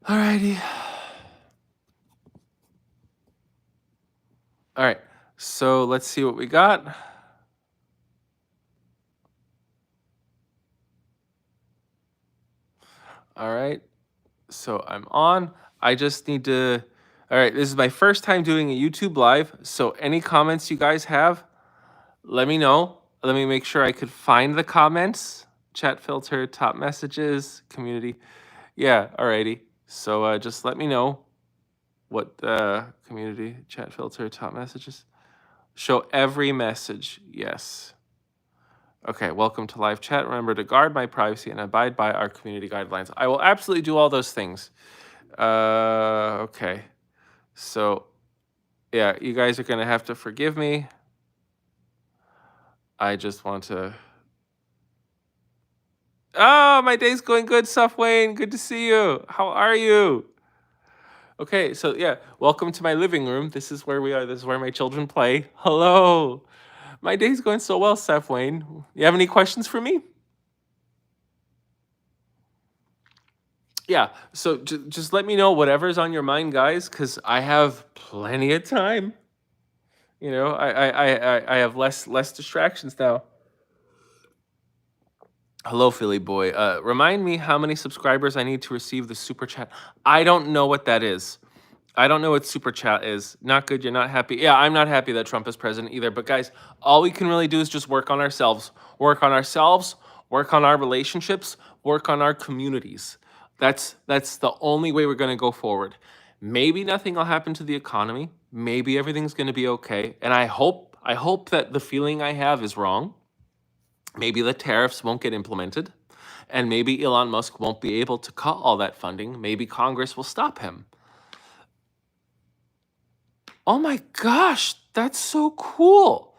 Alrighty. All right. So let's see what we got. All right. So I'm on. I just need to. All right. This is my first time doing a YouTube live. So any comments you guys have, let me know. Let me make sure I could find the comments. Chat filter, top messages, community. Yeah. Alrighty. So just let me know what the community chat filter, top messages. Show every message. Yes. Okay, welcome to live chat. Remember to guard my privacy and abide by our community guidelines. I will absolutely do all those things. Okay. So, yeah, you guys are going to have to forgive me. I just want to... Oh, my day's going good, Suff Wayne. Good to see you. How are you? Okay, so yeah, welcome to my living room. This is where we are. This is where my children play. Hello. My day's going so well, Suff Wayne. You have any questions for me? Yeah, so just let me know whatever's on your mind, guys, because I have plenty of time. You know, I have less distractions now. Hello, Philly boy. Remind me how many subscribers I need to receive the super chat. I don't know what that is. I don't know what super chat is. Not good. You're not happy. Yeah, I'm not happy that Trump is president either. But guys, all we can really do is just work on ourselves. Work on ourselves. Work on our relationships. Work on our communities. That's the only way we're going to go forward. Maybe nothing will happen to the economy. Maybe everything's going to be okay. And I hope that the feeling I have is wrong. Maybe the tariffs won't get implemented. And maybe Elon Musk won't be able to cut all that funding. Maybe Congress will stop him. Oh my gosh, that's so cool.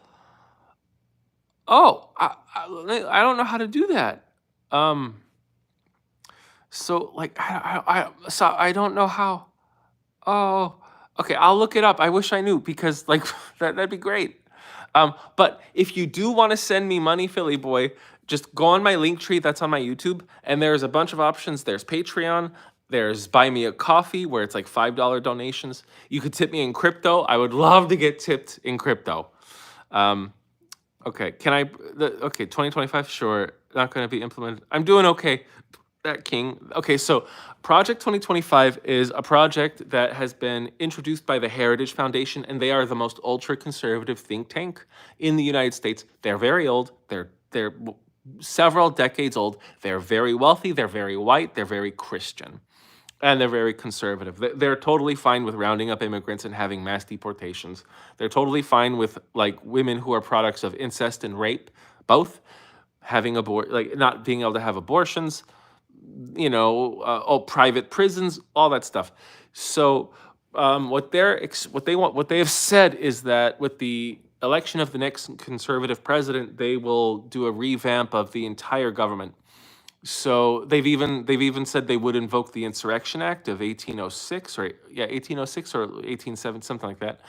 Oh, I don't know how to do that. So like I don't know how. Oh, okay, I'll look it up. I wish I knew because like that'd be great. But if you do want to send me money, Philly boy, just go on my link tree that's on my YouTube, and there's a bunch of options. There's Patreon, there's Buy Me a Coffee, where it's like $5 donations. You could tip me in crypto. I would love to get tipped in crypto. Okay, can I? Okay, 2025, sure. Not going to be implemented. I'm doing okay. That king. Okay, so Project 2025 is a project that has been introduced by the Heritage Foundation, and they are the most ultra-conservative think tank in the United States. They're very old. They're several decades old. They're very wealthy. They're very white. They're very Christian. And they're very conservative. They're totally fine with rounding up immigrants and having mass deportations. They're totally fine with like women who are products of incest and rape, both having like not being able to have abortions, you know, private prisons, all that stuff. So what they have said is that with the election of the next conservative president, they will do a revamp of the entire government. So they've even said they would invoke the Insurrection Act of 1806 or 1806 or 1870, something like that.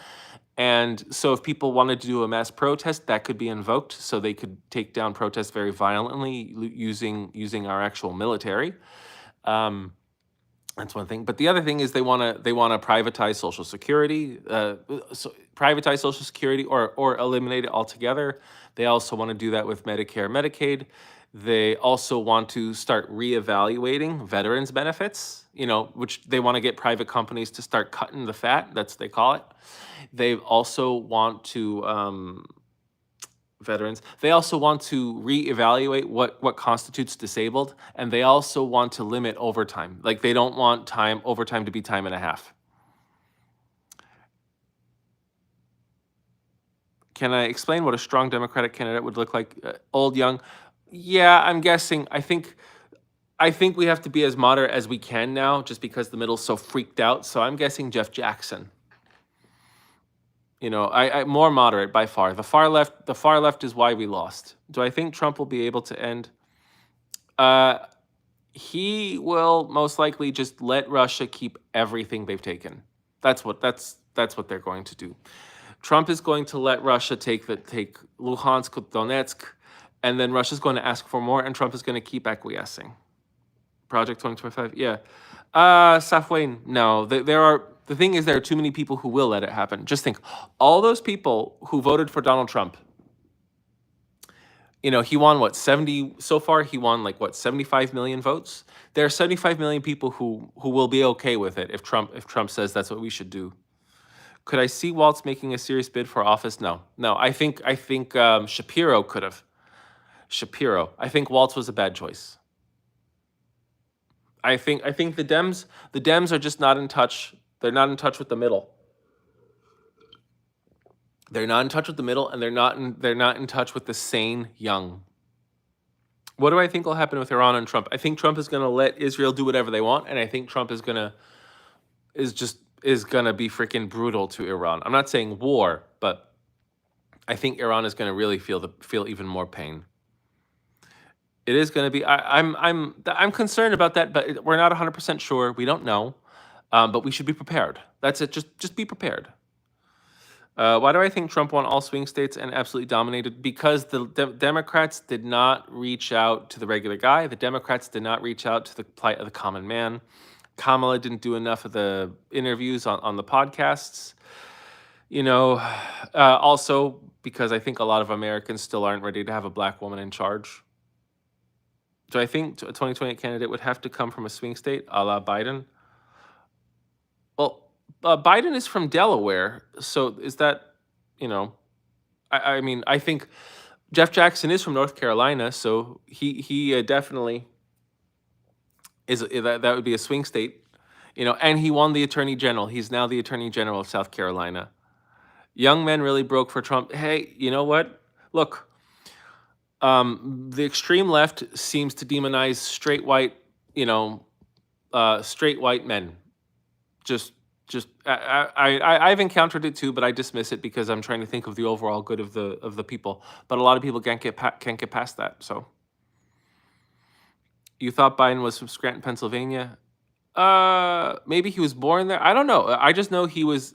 And so if people wanted to do a mass protest, that could be invoked. So they could take down protests very violently using our actual military. That's one thing. But the other thing is they want to privatize Social Security, privatize Social Security or eliminate it altogether. They also want to do that with Medicare, Medicaid. They also want to start reevaluating veterans benefits, you know, which they want to get private companies to start cutting the fat. That's what they call it. They also want to veterans. They also want to reevaluate what constitutes disabled, and they also want to limit overtime. Like they don't want overtime to be time and a half. Can I explain what a strong Democratic candidate would look like? Old, young? Yeah, I'm guessing. I think we have to be as moderate as we can now, just because the middle's so freaked out. So I'm guessing Jeff Jackson. You know, I more moderate by far. The far left is why we lost. Do I think Trump will be able to end? He will most likely just let Russia keep everything they've taken. That's what they're going to do. Trump is going to let Russia take Luhansk, Donetsk, and then Russia's going to ask for more, and Trump is going to keep acquiescing. Project 2025. Yeah. Safwane, no. The thing is, there are too many people who will let it happen. Just think, all those people who voted for Donald Trump, he won what, 70 so far? He won like what, 75 million votes? There are 75 million people who will be okay with it if Trump says that's what we should do. Could I see Waltz making a serious bid for office? No. No, I think Shapiro could have. Shapiro. I think Waltz was a bad choice. I think the Dems are just not in touch. They're not in touch with the middle. They're not in touch with the middle, and they're not in touch with the sane young. What do I think will happen with Iran and Trump? I think Trump is going to let Israel do whatever they want, and I think Trump is gonna be freaking brutal to Iran. I'm not saying war, but I think Iran is going to really feel even more pain. It is going to be. I'm concerned about that, but we're not 100% sure. We don't know, but we should be prepared. That's it. Just be prepared. Why do I think Trump won all swing states and absolutely dominated? Because the Democrats did not reach out to the regular guy. The Democrats did not reach out to the plight of the common man. Kamala didn't do enough of the interviews on the podcasts. Also because I think a lot of Americans still aren't ready to have a black woman in charge. Do I think a 2028 candidate would have to come from a swing state, a la Biden? Well, Biden is from Delaware, so is that, I mean, I think Jeff Jackson is from North Carolina, so he definitely is. That would be a swing state, and he won the attorney general. He's now the attorney general of South Carolina. Young men really broke for Trump. Hey, you know what? Look, the extreme left seems to demonize straight white men. Just I've encountered it too, but I dismiss it because I'm trying to think of the overall good of the people. But a lot of people can't get past that. So, you thought Biden was from Scranton, Pennsylvania? Maybe he was born there. I don't know. I just know he was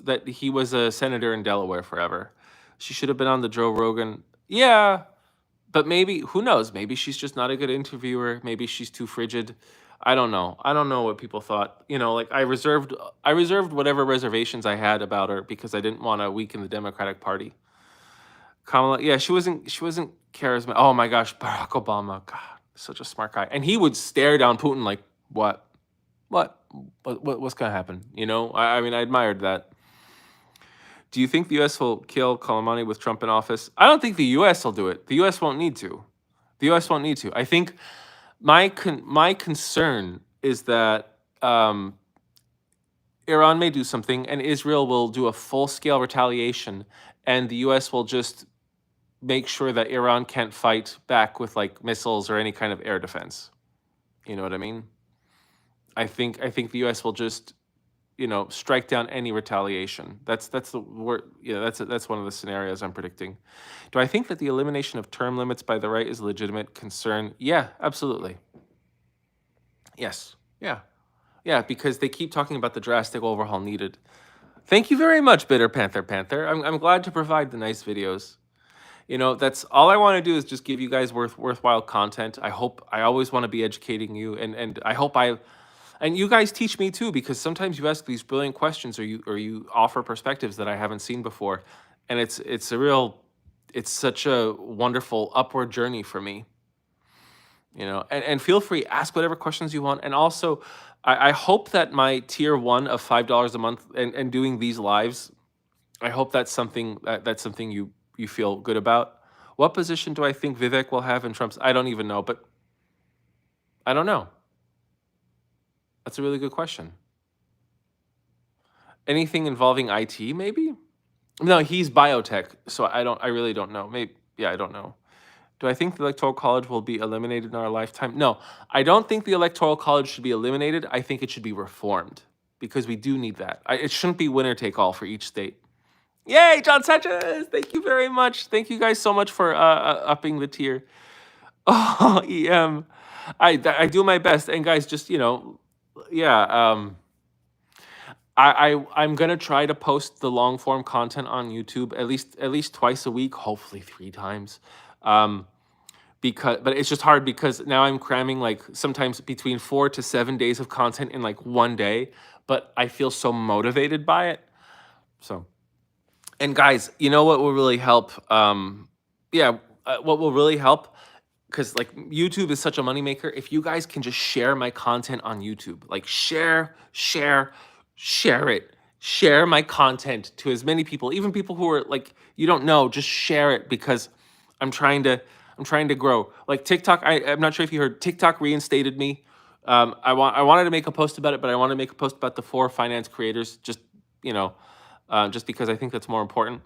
a senator in Delaware forever. She should have been on the Joe Rogan. Yeah, but maybe, who knows? Maybe she's just not a good interviewer. Maybe she's too frigid. I don't know. I don't know what people thought. Like I reserved whatever reservations I had about her because I didn't want to weaken the Democratic Party. Kamala, yeah, she wasn't charismatic. Oh my gosh, Barack Obama, God, such a smart guy, and he would stare down Putin like, what's gonna happen? I mean, I admired that. Do you think the U.S. will kill Soleimani with Trump in office? I don't think the U.S. will do it. The U.S. won't need to. I think my concern is that Iran may do something, and Israel will do a full-scale retaliation, and the U.S. will just make sure that Iran can't fight back with like missiles or any kind of air defense. You know what I mean? I think the U.S. will just strike down any retaliation. That's the word. Yeah, that's one of the scenarios I'm predicting. Do I think that the elimination of term limits by the right is a legitimate concern? Yeah, absolutely. Yes. Yeah. Yeah, because they keep talking about the drastic overhaul needed. Thank you very much, Bitter Panther. I'm glad to provide the nice videos. That's all I want to do is just give you guys worthwhile content. I always want to be educating you, and I hope and you guys teach me too, because sometimes you ask these brilliant questions or you offer perspectives that I haven't seen before, and it's such a wonderful upward journey for me. And feel free, ask whatever questions you want. And also, I hope that my tier 1 of $5 a month and doing these lives, I hope that's something you feel good about. What position do I think Vivek will have in Trump's? I don't even know, but I don't know. That's a really good question. Anything involving IT, maybe? No, he's biotech, so I really don't know. Maybe, yeah, I don't know. Do I think the Electoral College will be eliminated in our lifetime? No, I don't think the Electoral College should be eliminated. I think it should be reformed because we do need that. It shouldn't be winner take all for each state. Yay, John Sanchez! Thank you very much. Thank you guys so much for upping the tier. Oh, EM. I do my best. And guys, just, yeah, I'm gonna try to post the long form content on YouTube at least twice a week, hopefully 3 times. but it's just hard because now I'm cramming like sometimes between 4 to 7 days of content in like one day, but I feel so motivated by it. So, and guys, you know what will really help? Yeah, what will really help? Because like YouTube is such a moneymaker. If you guys can just share my content on YouTube, like share it, share my content to as many people, even people who are like you don't know, just share it because I'm trying to I'm trying to grow. Like TikTok, I'm not sure if you heard, TikTok reinstated me. I wanted to make a post about it, but I want to make a post about the 4 finance creators, just you know, just because I think that's more important.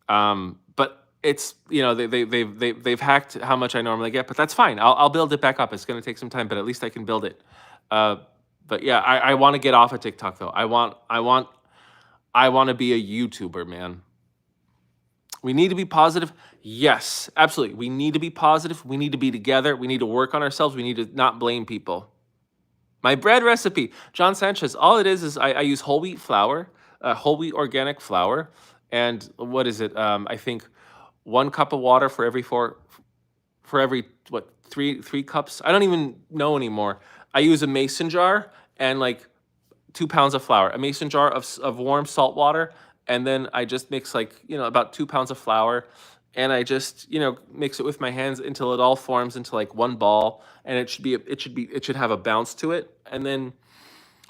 But it's they've hacked how much I normally get, but that's fine. I'll build it back up. It's gonna take some time, but at least I can build it. Uh, but yeah, I want to get off of TikTok though. I want to be a YouTuber, man. We need to be positive. Yes, absolutely. We need to be positive. We need to be together. We need to work on ourselves. We need to not blame people. My bread recipe, John Sanchez. All it is I use whole wheat flour, whole wheat organic flour, and what is it? I think 1 cup of water for every what three cups. I don't even know anymore. I use a mason jar and like 2 pounds of flour, a mason jar of warm salt water, and then I just mix like about 2 pounds of flour, and I just mix it with my hands until it all forms into like one ball, and it should have a bounce to it, and then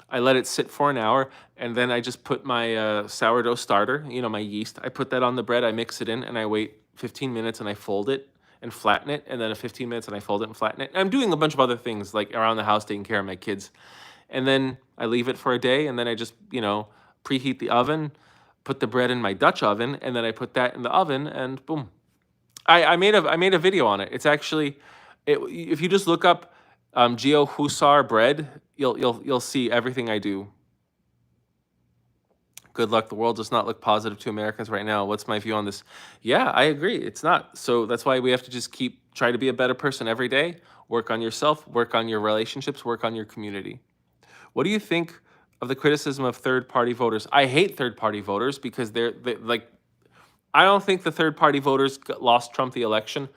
I let it sit for an hour, and then I just put my sourdough starter, my yeast. I put that on the bread, I mix it in, and I wait 15 minutes, and I fold it and flatten it, and then 15 minutes, and I fold it and flatten it. And I'm doing a bunch of other things like around the house, taking care of my kids, and then I leave it for a day, and then I just preheat the oven, put the bread in my Dutch oven, and then I put that in the oven, and boom. I made a video on it. It's actually, if you just look up Geo Husar bread, you'll see everything I do. Good luck. The world does not look positive to Americans right now. What's my view on this? Yeah, I agree. It's not. So that's why we have to just try to be a better person every day. Work on yourself, work on your relationships, work on your community. What do you think of the criticism of third-party voters? I hate third-party voters because they like, I don't think the third-party voters lost Trump the election,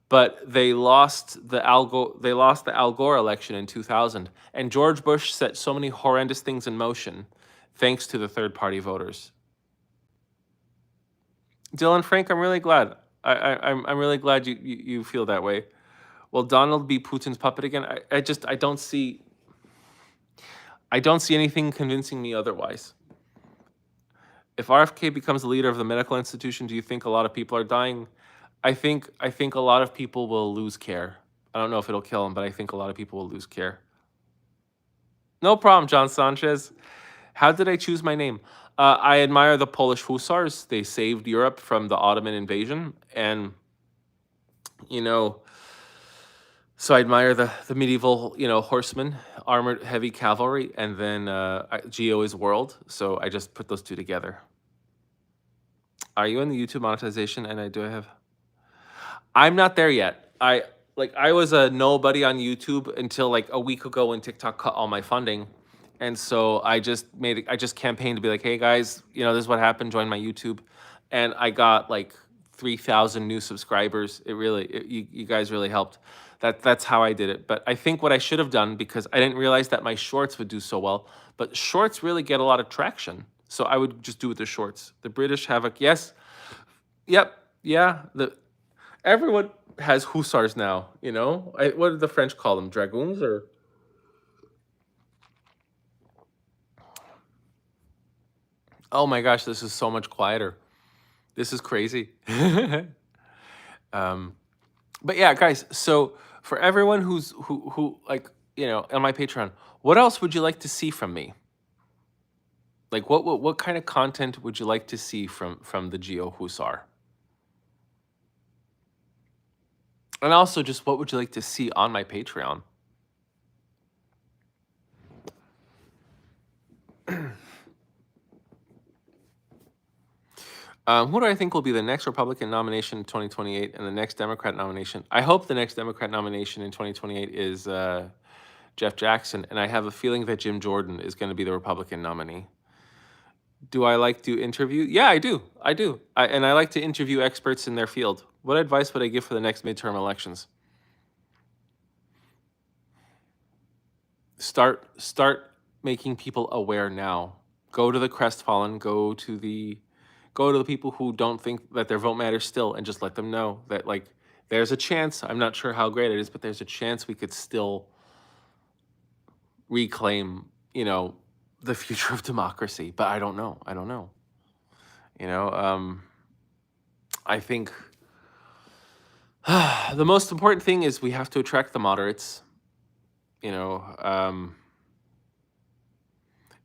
but they lost the Al Gore election in 2000, and George Bush set so many horrendous things in motion thanks to the third-party voters. Dylan Frank, I'm really glad. I'm really glad you feel that way. Will Donald be Putin's puppet again? I don't see anything convincing me otherwise. If RFK becomes the leader of the medical institution, do you think a lot of people are dying? I think a lot of people will lose care. I don't know if it'll kill him, but I think a lot of people will lose care. No problem, John Sanchez. How did I choose my name? I admire the Polish hussars. They saved Europe from the Ottoman invasion, and so I admire the medieval, horsemen, armored heavy cavalry, and then Geo is world. So I just put those two together. Are you in the YouTube monetization? And I'm not there yet. I was a nobody on YouTube until like a week ago when TikTok cut all my funding. And so I just campaigned to be like, hey guys, this is what happened, join my YouTube. And I got like 3,000 new subscribers. You guys really helped. That's how I did it. But I think what I should have done, because I didn't realize that my shorts would do so well, but shorts really get a lot of traction. So I would just do it with the shorts. The British have yes. Yep. Yeah. Everyone has hussars now, what did the French call them? Dragoons or? Oh my gosh, this is so much quieter. This is crazy. But yeah, guys, so for everyone who like, on my Patreon, what else would you like to see from me? Like what kind of content would you like to see from the Geo Husar? And also just what would you like to see on my Patreon? Who do I think will be the next Republican nomination in 2028 and the next Democrat nomination? I hope the next Democrat nomination in 2028 is Jeff Jackson, and I have a feeling that Jim Jordan is going to be the Republican nominee. Do I like to interview? Yeah, I do. And I like to interview experts in their field. What advice would I give for the next midterm elections? start making people aware now. Go to the crestfallen, go to the people who don't think that their vote matters still, and just let them know that, like, there's a chance. I'm not sure how great it is, but there's a chance we could still reclaim, the future of democracy. But I don't know. I don't know. You know, I think the most important thing is we have to attract the moderates, you know,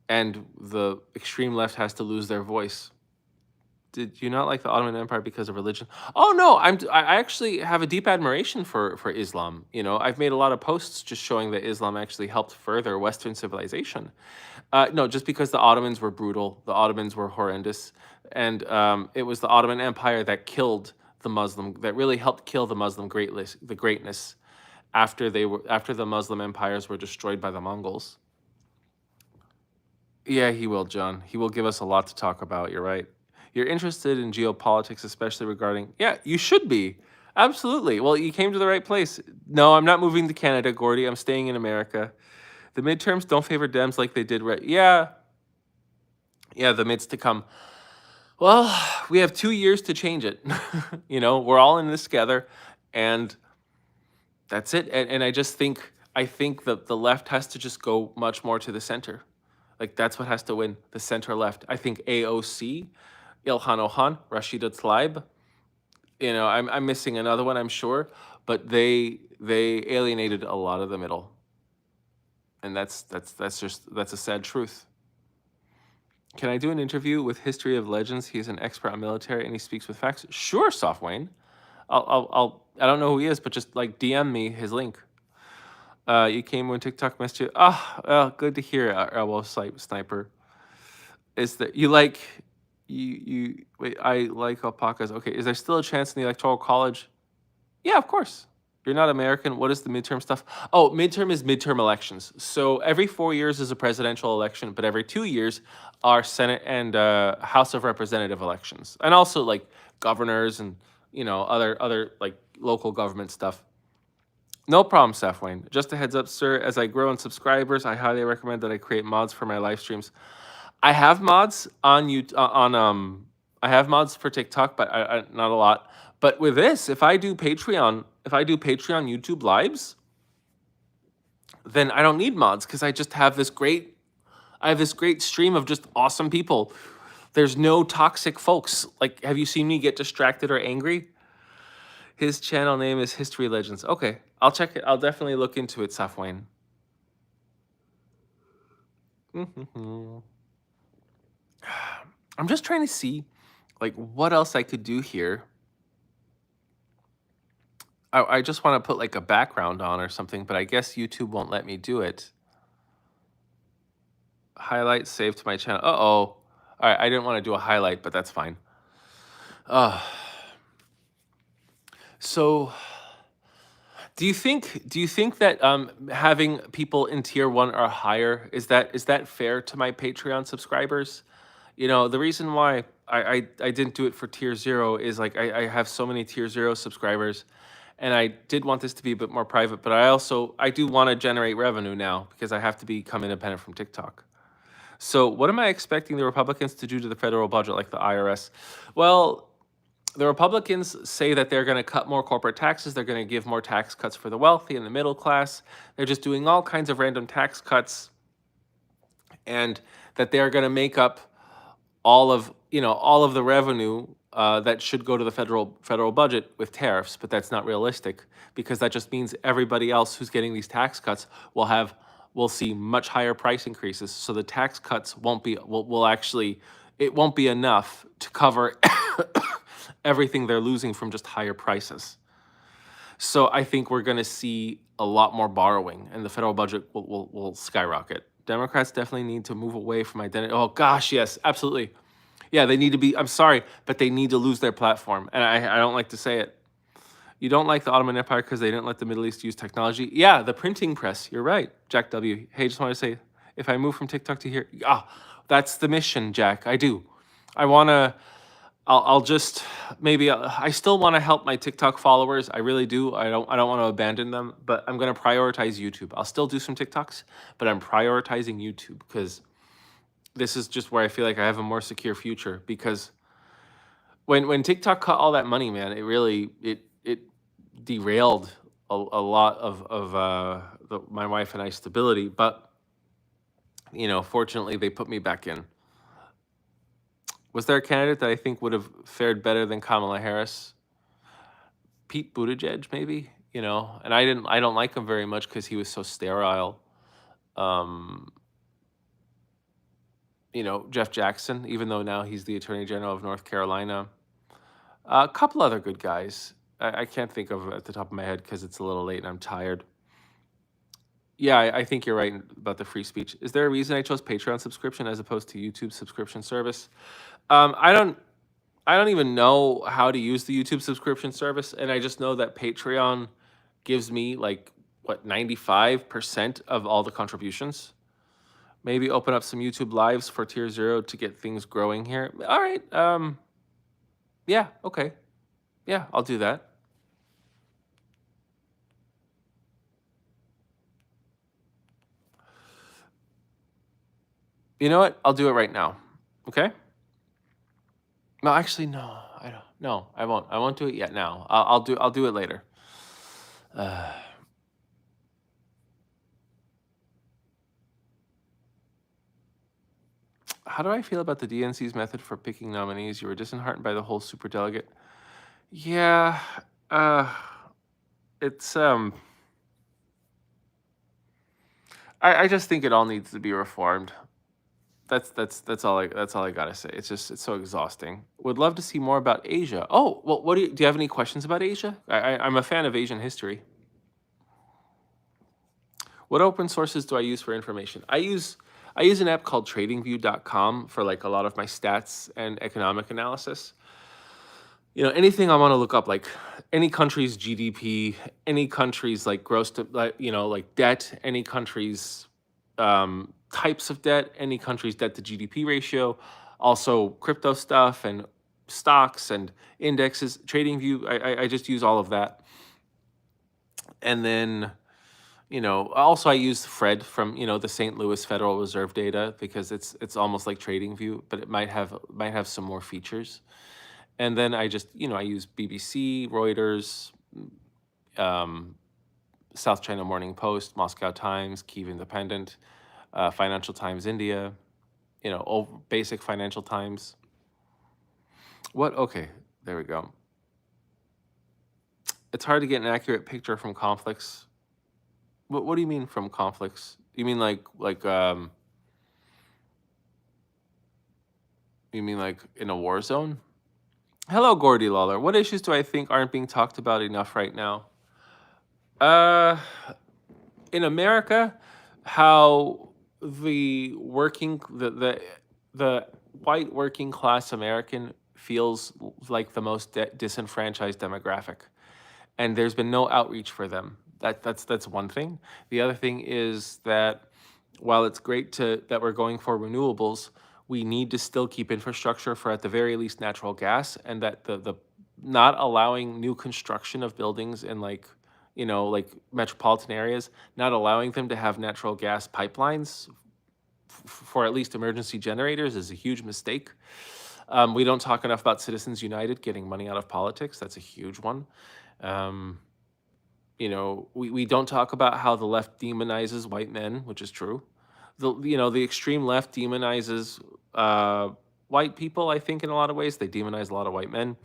and the extreme left has to lose their voice. Did you not like the Ottoman Empire because of religion? Oh no, I actually have a deep admiration for Islam. I've made a lot of posts just showing that Islam actually helped further Western civilization. No, just because the Ottomans were brutal, the Ottomans were horrendous, and it was the Ottoman Empire that killed that really helped kill the Muslim greatness after the Muslim empires were destroyed by the Mongols. Yeah, he will, John. He will give us a lot to talk about. You're right. You're interested in geopolitics, especially regarding. Yeah, you should be. Absolutely. Well, you came to the right place. No, I'm not moving to Canada, Gordy. I'm staying in America. The midterms don't favor Dems like they did. Right? Yeah. Yeah, the mids to come. Well, we have 2 years to change it. We're all in this together, and that's it. And I think that the left has to just go much more to the center. Like, that's what has to win, the center left. I think AOC, Ilhan Ohan, Rashida Tlaib, I'm missing another one, I'm sure, but they alienated a lot of the middle. And that's a sad truth. Can I do an interview with History of Legends? He's an expert on military and he speaks with facts. Sure, Soft Wayne. I don't know who he is, but just like DM me his link. You came when TikTok messed you. Good to hear, Elbow Sniper. Is that you like you wait? I like alpacas. Okay, is there still a chance in the Electoral College? Yeah, of course. You're not American. What is the midterm stuff? Oh, midterm is midterm elections. So every 4 years is a presidential election, but every 2 years are Senate and House of Representative elections, and also like governors and other like local government stuff. No problem, Safwayne. Just a heads up, sir. As I grow in subscribers, I highly recommend that I create mods for my live streams. I have mods on I have mods for TikTok, but not a lot. But with this, if I do Patreon YouTube lives, then I don't need mods because I just have this great stream of just awesome people. There's no toxic folks. Like, have you seen me get distracted or angry? His channel name is History Legends. Okay, I'll check it. I'll definitely look into it, Safwayne. I'm just trying to see, like, what else I could do here. I just want to put, like, a background on or something, but I guess YouTube won't let me do it. Highlight saved to my channel. Uh-oh. All right, I didn't want to do a highlight, but that's fine. So, do you think that having people in tier 1 or higher is that fair to my Patreon subscribers? The reason why I didn't do it for tier 0 is like I have so many tier 0 subscribers, and I did want this to be a bit more private, but I do want to generate revenue now because I have to become independent from TikTok. So what am I expecting the Republicans to do to the federal budget, like the IRS? Well, the Republicans say that they're going to cut more corporate taxes. They're going to give more tax cuts for the wealthy and the middle class. They're just doing all kinds of random tax cuts, and that they're going to make up all of the revenue that should go to the federal budget with tariffs. But that's not realistic because that just means everybody else who's getting these tax cuts will see much higher price increases. So the tax cuts won't be it won't be enough to cover everything they're losing from just higher prices. So I think we're going to see a lot more borrowing, and the federal budget will skyrocket. Democrats definitely need to move away from identity. Oh gosh, yes, absolutely. Yeah, they need to be. I'm sorry, but they need to lose their platform, and I don't like to say it. You don't like the Ottoman Empire because they didn't let the Middle East use technology. Yeah, the printing press. You're right, Jack W. Hey, just want to say, if I move from TikTok to here, that's the mission, Jack. I do. I want to. I'll just maybe I still want to help my TikTok followers. I really do. I don't want to abandon them, but I'm going to prioritize YouTube. I'll still do some TikToks, but I'm prioritizing YouTube because this is just where I feel like I have a more secure future. Because when TikTok cut all that money, man, it really it derailed a lot of my wife and I stability. But fortunately, they put me back in. Was there a candidate that I think would have fared better than Kamala Harris? Pete Buttigieg, maybe. And I don't like him very much because he was so sterile. Um, Jeff Jackson, even though now he's the Attorney General of North Carolina. A couple other good guys. I can't think of at the top of my head because it's a little late and I'm tired. Yeah, I think you're right about the free speech. Is there a reason I chose Patreon subscription as opposed to YouTube subscription service? I don't even know how to use the YouTube subscription service, and I just know that Patreon gives me like what 95% of all the contributions. Maybe open up some YouTube lives for tier 0 to get things growing here. All right. Yeah, okay. Yeah, I'll do that. You know what? I'll do it right now. Okay? No, actually, no. I don't. No, I won't. I won't do it yet. Now, I'll do it later. Uh, how do I feel about the DNC's method for picking nominees? You were disheartened by the whole superdelegate. Yeah. Uh, it's I just think it all needs to be reformed. That's all I gotta say. It's so exhausting. Would love to see more about Asia. Oh, well, do you have any questions about Asia? I'm a fan of Asian history. What open sources do I use for information? I use an app called TradingView.com for like a lot of my stats and economic analysis. Anything I want to look up, like any country's GDP, any country's like gross to like debt, any country's types of debt, any country's debt to GDP ratio, also crypto stuff and stocks and indexes. TradingView, I just use all of that. And then, also I use Fred from, the St. Louis Federal Reserve data because it's almost like TradingView, but it might have some more features. And then I just, I use BBC, Reuters, South China Morning Post, Moscow Times, Kyiv Independent, Financial Times India, basic Financial Times. What? Okay, there we go. It's hard to get an accurate picture from conflicts. What do you mean from conflicts? You mean like you mean like in a war zone? Hello, Gordy Lawler. What issues do I think aren't being talked about enough right now? In America, how the white working class American feels like the most disenfranchised demographic, and there's been no outreach for them. That's one thing. The other thing is that while it's great that we're going for renewables, we need to still keep infrastructure for at the very least natural gas, and that the not allowing new construction of buildings in like metropolitan areas, not allowing them to have natural gas pipelines for at least emergency generators is a huge mistake. We don't talk enough about Citizens United getting money out of politics. That's a huge one. We don't talk about how the left demonizes white men, which is true. The extreme left demonizes white people, I think, in a lot of ways. They demonize a lot of white men.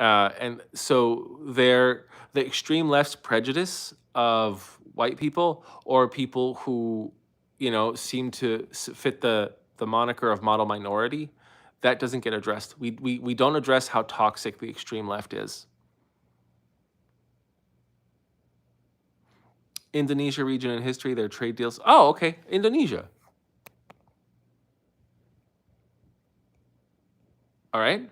And so the extreme left's prejudice of white people or people who, seem to fit the moniker of model minority, that doesn't get addressed. We don't address how toxic the extreme left is. Indonesia region and history, their trade deals. Oh, okay, Indonesia. All right.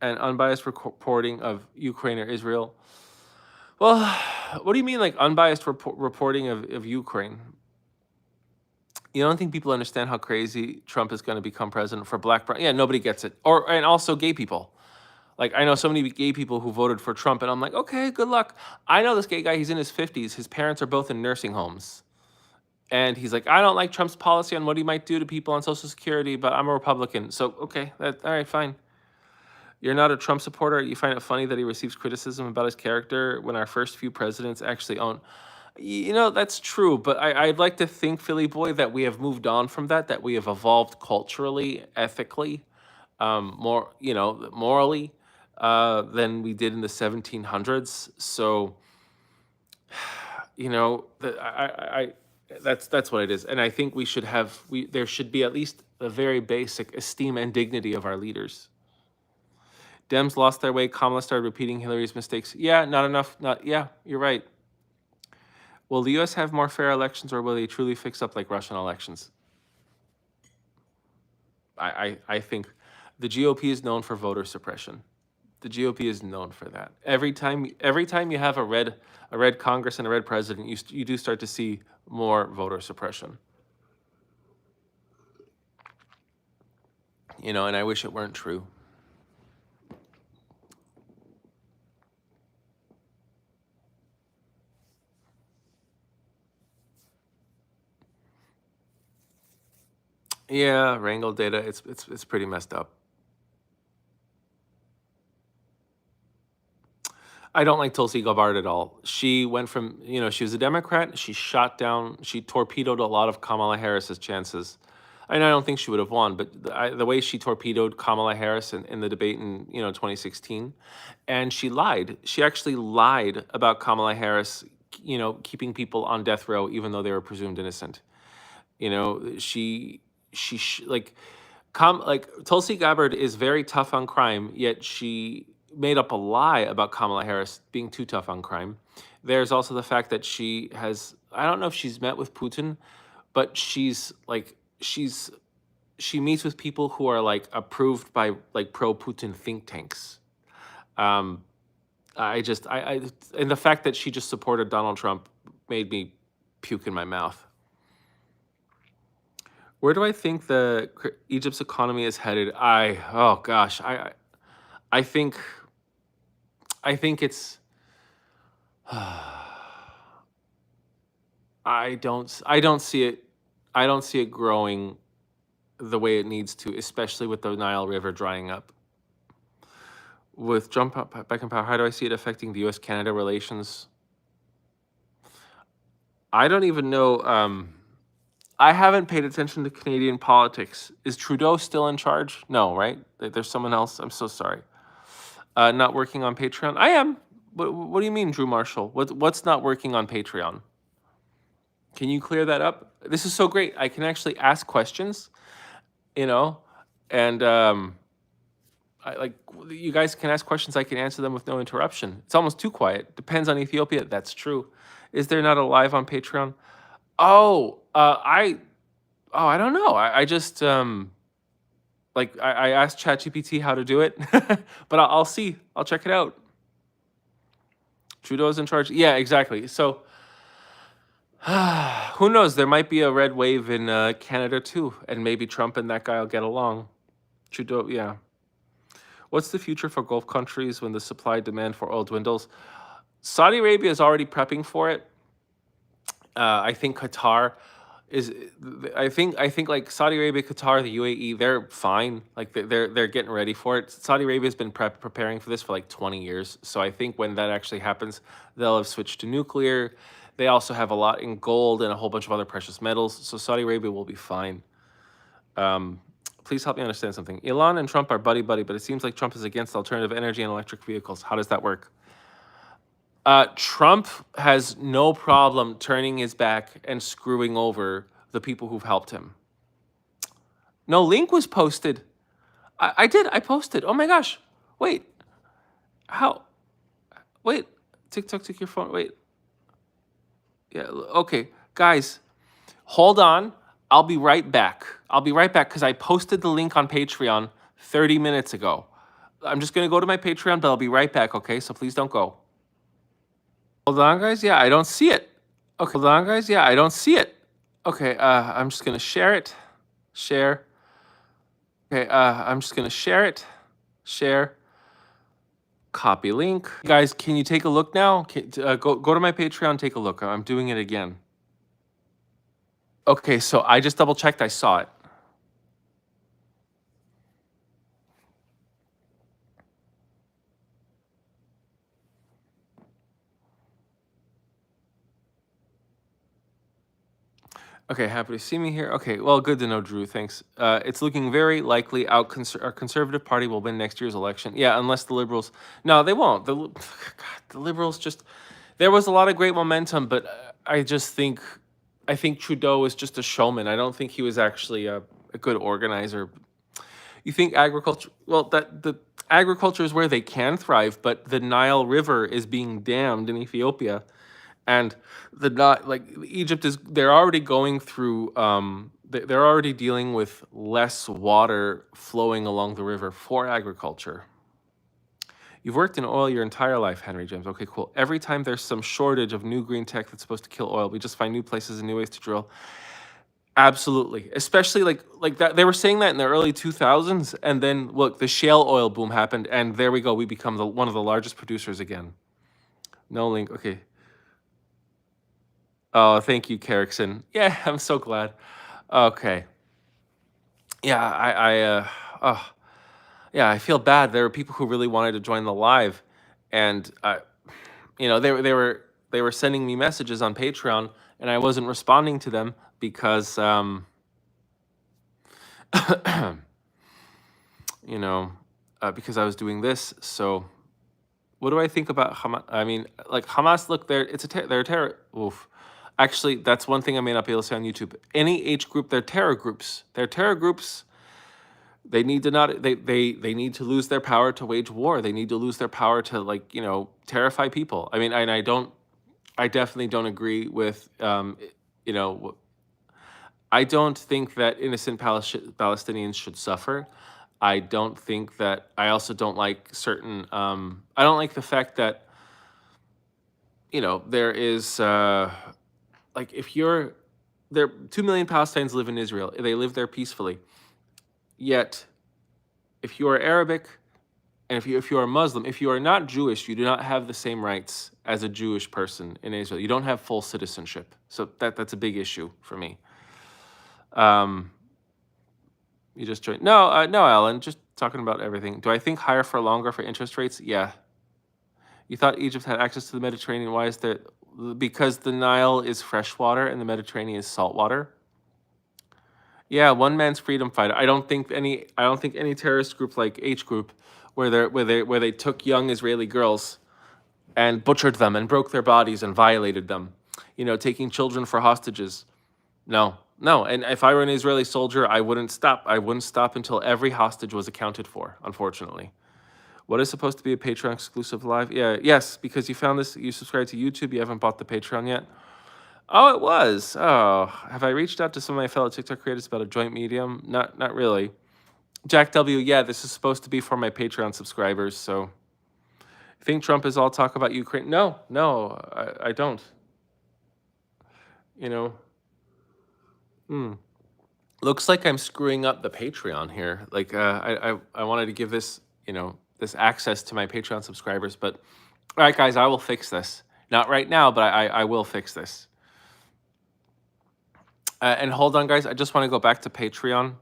And unbiased reporting of Ukraine or Israel. Well, what do you mean like unbiased reporting of Ukraine? You don't think people understand how crazy Trump is going to become president for black? Yeah, nobody gets it. Or and also gay people. Like I know so many gay people who voted for Trump, and I'm like, okay, good luck. I know this gay guy. He's in his 50s. His parents are both in nursing homes, and he's like, I don't like Trump's policy on what he might do to people on Social Security, but I'm a Republican. So okay, all right, fine. You're not a Trump supporter. You find it funny that he receives criticism about his character when our first few presidents actually own. That's true, but I'd like to think, Philly boy, that we have moved on from that, that we have evolved culturally, ethically, more, morally, than we did in the 1700s. So, that's what it is. And I think there should be at least a very basic esteem and dignity of our leaders. Dems lost their way. Kamala started repeating Hillary's mistakes. Yeah, not enough. Yeah, you're right. Will the U.S. have more fair elections, or will they truly fix up like Russian elections? I think the GOP is known for voter suppression. The GOP is known for that. Every time you have a red Congress and a red president, you do start to see more voter suppression. And I wish it weren't true. Yeah, wrangle data. It's pretty messed up. I don't like Tulsi Gabbard at all. She went from, she was a Democrat. She torpedoed a lot of Kamala Harris's chances. I don't think she would have won, but the way she torpedoed Kamala Harris in the debate in 2016, and she lied. She actually lied about Kamala Harris, keeping people on death row even though they were presumed innocent. Tulsi Gabbard is very tough on crime, yet she made up a lie about Kamala Harris being too tough on crime. There's also the fact that I don't know if she's met with Putin, but she meets with people who are approved by pro-Putin think tanks. And the fact that she just supported Donald Trump made me puke in my mouth. Where do I think Egypt's economy is headed? Oh gosh, I think it's I don't see it. I don't see it growing the way it needs to, especially with the Nile River drying up. With Trump back in power, how do I see it affecting the U.S.-Canada relations? I don't even know. I haven't paid attention to Canadian politics. Is Trudeau still in charge? No, right? There's someone else. I'm so sorry. Not working on Patreon? I am. What do you mean, Drew Marshall? What's not working on Patreon? Can you clear that up? This is so great. I can actually ask questions, and you guys can ask questions. I can answer them with no interruption. It's almost too quiet. Depends on Ethiopia. That's true. Is there not a live on Patreon? I don't know. I just I asked ChatGPT how to do it, but I'll see. I'll check it out. Trudeau's in charge. Yeah, exactly. So who knows? There might be a red wave in Canada too, and maybe Trump and that guy will get along. Trudeau, yeah. What's the future for Gulf countries when the supply demand for oil dwindles? Saudi Arabia is already prepping for it. I think Qatar is. I think Saudi Arabia, Qatar, the UAE, they're fine. They're getting ready for it. Saudi Arabia has been preparing for this for 20 years. So I think when that actually happens, they'll have switched to nuclear. They also have a lot in gold and a whole bunch of other precious metals. So Saudi Arabia will be fine. Please help me understand something. Elon and Trump are buddy-buddy, but it seems like Trump is against alternative energy and electric vehicles. How does that work? Trump has no problem turning his back and screwing over the people who've helped him. No link was posted. I did. I posted. Oh my gosh. Wait. How? Wait. TikTok took your phone. Wait. Yeah. Okay. Guys, hold on. I'll be right back. Because I posted the link on Patreon 30 minutes ago. I'm just going to go to my Patreon, but I'll be right back, okay? So please don't go. Hold on, guys. Yeah, I don't see it. Okay, hold on, guys. Yeah, I don't see it. Okay, I'm just gonna share it. Share. Okay, I'm just gonna share it. Share. Copy link. Guys, can you take a look now? Go to my Patreon, take a look. I'm doing it again. Okay, so I just double checked. I saw it. Okay, happy to see me here. Okay, well, good to know, Drew. Thanks. It's looking very likely our Conservative Party will win next year's election. Yeah, unless the Liberals. No, they won't. God, the Liberals just. There was a lot of great momentum, but I think Trudeau was just a showman. I don't think he was actually a good organizer. You think agriculture? Well, that the agriculture is where they can thrive, but the Nile River is being dammed in Ethiopia, and the not like Egypt is they're already going through they're already dealing with less water flowing along the river for agriculture. You've worked in oil your entire life, Henry James. Okay, cool. Every time there's some shortage of new green tech that's supposed to kill oil, we just find new places and new ways to drill. Absolutely. Especially like that they were saying that in the early 2000s, and then look, the shale oil boom happened and there we go, we become one of the largest producers again. No link. Okay. Oh, thank you, Carrickson. Yeah, I'm so glad. Okay. Yeah, oh, yeah, I feel bad. There were people who really wanted to join the live, and they were sending me messages on Patreon, and I wasn't responding to them because you know, because I was doing this. So, what do I think about Hamas? I mean, like Hamas. Look, they're a terror. Oof. Actually, that's one thing I may not be able to say on YouTube. Any age group, they're terror groups. They're terror groups. They need to not. They need to lose their power to wage war. They need to lose their power to terrify people. I mean, and I don't. I definitely don't agree with. You know, I don't think that innocent Palestinians should suffer. I don't think that. I also don't like certain. I don't like the fact that there is like if you're there. 2 million Palestinians live in Israel. They live there peacefully. Yet, if you are Arabic, and if you are Muslim, if you are not Jewish, you do not have the same rights as a Jewish person in Israel. You don't have full citizenship. So that's a big issue for me. You just joined. No, no, Alan. Just talking about everything. Do I think higher for longer for interest rates? Yeah. You thought Egypt had access to the Mediterranean. Why is that? Because the Nile is freshwater and the Mediterranean is saltwater. Yeah, one man's freedom fighter. I don't think any terrorist group like H group, where they took young Israeli girls and butchered them and broke their bodies and violated them, taking children for hostages. No, no. And if I were an Israeli soldier, I wouldn't stop. I wouldn't stop until every hostage was accounted for, unfortunately. What is supposed to be a Patreon exclusive live? Yeah, yes, because you found this, you subscribed to YouTube, you haven't bought the Patreon yet. Oh, it was. Oh, have I reached out to some of my fellow TikTok creators about a joint medium? Not really. Jack W, yeah, this is supposed to be for my Patreon subscribers, so I think Trump is all talk about Ukraine. No, I don't. You know, looks like I'm screwing up the Patreon here. Like, I wanted to give this, this access to my Patreon subscribers, but all right, guys, I will fix this. Not right now, but I will fix this. And hold on, guys, I just want to go back to Patreon.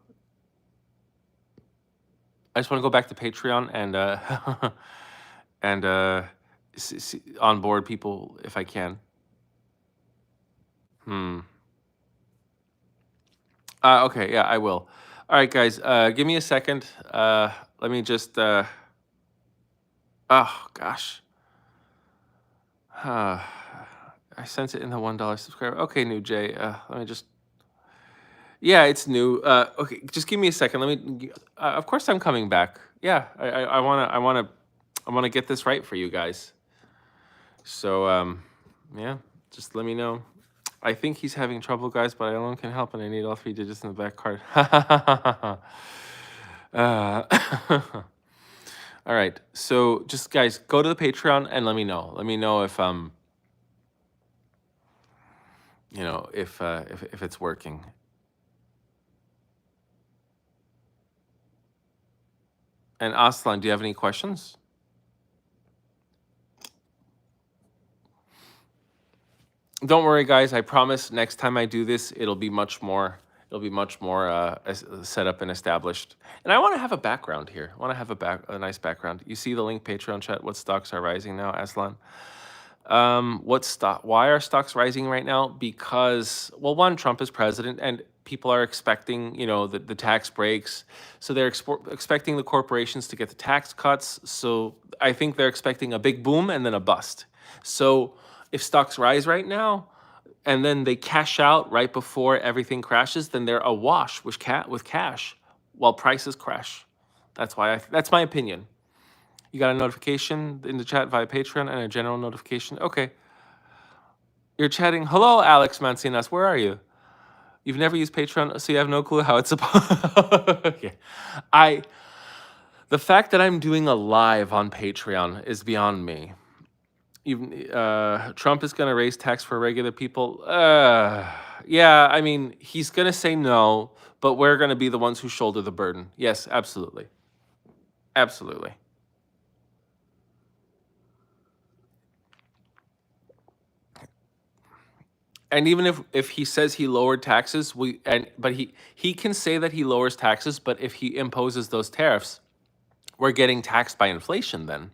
I just want to go back to Patreon and and onboard people if I can. Okay, yeah, I will. All right, guys, give me a second. Let me just. Oh gosh. I sent it in the $1 subscriber. Okay, new Jay. Let me just. Yeah, it's new. Okay, just give me a second. Let me. Of course, I'm coming back. Yeah, I wanna get this right for you guys. So yeah, just let me know. I think he's having trouble, guys, but I alone can help, and I need all 3 digits in the back card. All right, so just guys, go to the Patreon and let me know. Let me know if if it's working. And Aslan, do you have any questions? Don't worry, guys. I promise next time I do this, it'll be much more. It'll be much more set up and established. And I want to have a background here. I want to have a nice background. You see the link Patreon chat. What stocks are rising now, Aslan? Why are stocks rising right now? Because, well, one, Trump is president, and people are expecting, the tax breaks. So they're expecting the corporations to get the tax cuts. So I think they're expecting a big boom and then a bust. So if stocks rise right now and then they cash out right before everything crashes, then they're awash with cash while prices crash. That's my opinion. You got a notification in the chat via Patreon and a general notification. Okay. You're chatting. Hello, Alex Mancinas. Where are you? You've never used Patreon, so you have no clue how it's supposed. Yeah. The fact that I'm doing a live on Patreon is beyond me. Even Trump is going to raise tax for regular people. Yeah, I mean, he's going to say no, but we're going to be the ones who shoulder the burden. Yes, absolutely. Absolutely. And even if he says he lowered taxes, but he can say that he lowers taxes, but if he imposes those tariffs, we're getting taxed by inflation then.